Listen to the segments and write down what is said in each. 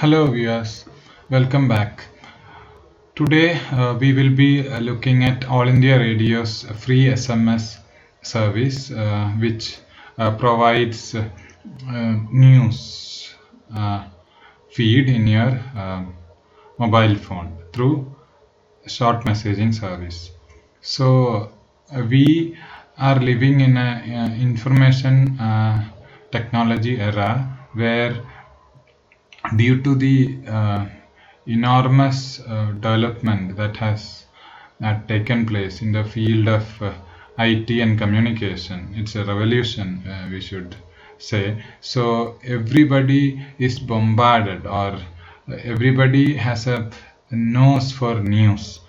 Hello viewers, welcome back. Today we will be looking at All India Radio's free SMS service which provides news feed in your mobile phone through short messaging service. So we are living in a information technology era where due to the enormous development that has taken place in the field of IT and communication. It's a revolution, we should say. So everybody is bombarded, or everybody has a nose for news,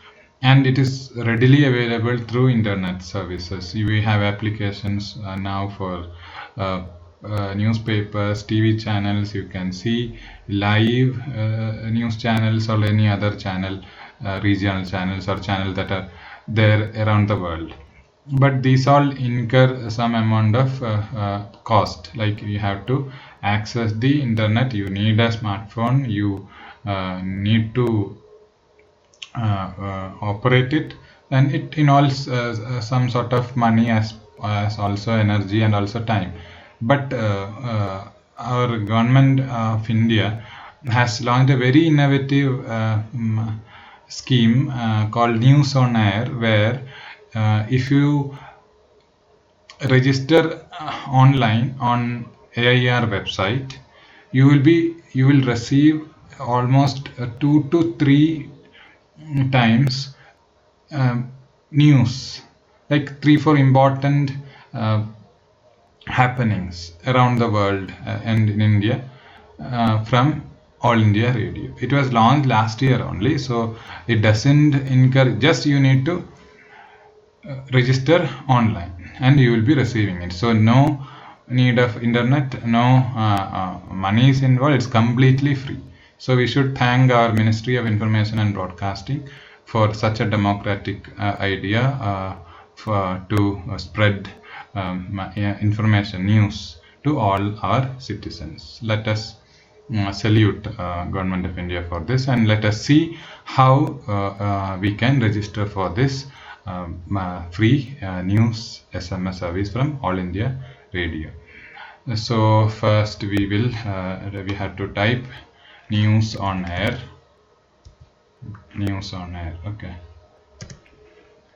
and it is readily available through internet services. We have applications now for uh, newspapers, TV channels. You can see live news channels or any other channel, regional channels or channels that are there around the world. But these all incur some amount of cost. Like you have to access the internet, you need a smartphone, you need to operate it, and it involves some sort of money as also energy and also time. But our government of India has launched a very innovative scheme called News on Air, where if you register online on AIR website, you will receive almost 2 to 3 times news, like 3 4 important uh, happenings around the world and in India from All India Radio. It was launched last year only, so it doesn't incur. Just you need to register online, and you will be receiving it. So no need of internet, no money is involved. It's completely free. So we should thank our Ministry of Information and Broadcasting for such a democratic idea to spread information, news to all our citizens. Let us salute Government of India for this, and let us see how we can register for this free news SMS service from All India Radio. So first we have to type news on air. News on air. Okay.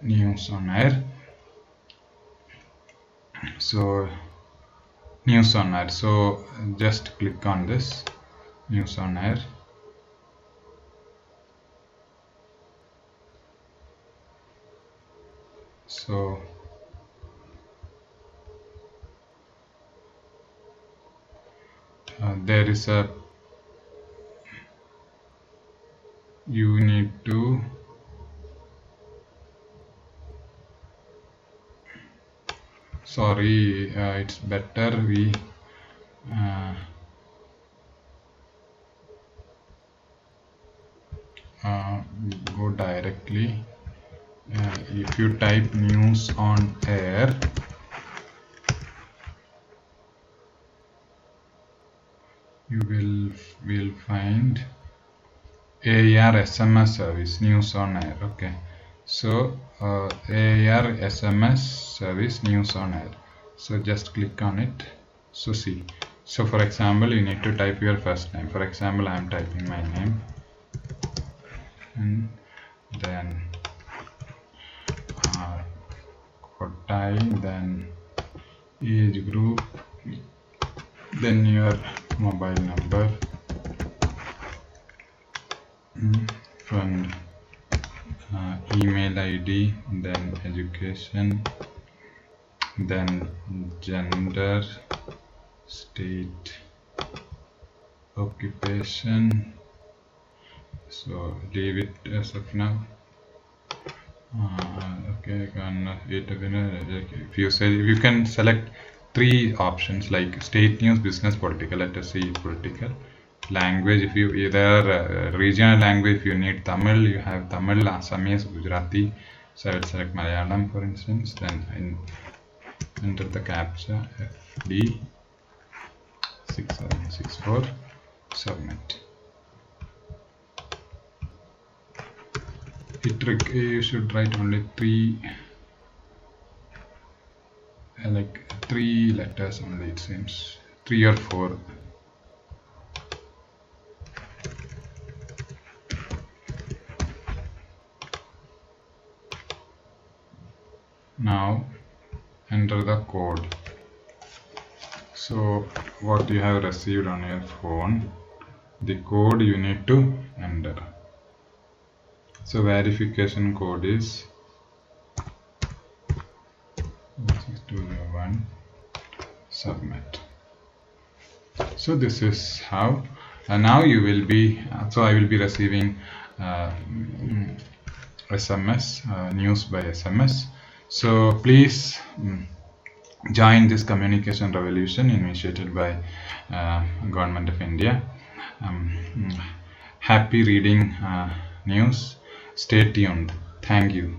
News on air. So news on air. So just click on this news on air. So there is a, you need to sorry, it's better we go directly. If you type news on air, you will find AIR SMS service, news on air. Okay, so AIR SMS service, news on air. So just click on it. So see, so for example, you need to type your first name. For example, I am typing my name, and then Kotai, then age group, then your mobile number, and email ID, then education, then gender, state, occupation. So leave it as of now. Okay, if you say, you can select 3 options like state news, business, political. Let us see political. Language, if you either regional language, if you need Tamil, you have Tamil, Assamese, Gujarati. So I will select Malayalam, for instance. Then enter the captcha FD 6764, submit. you should write only three, like 3 letters only, it seems 3 or 4. Now enter the code. So what you have received on your phone, the code you need to enter. So verification code is 6201, submit. So this is how, and now you will be, so I will be receiving SMS, news by SMS. So please join this communication revolution initiated by Government of India. Happy reading news. Stay tuned. Thank you.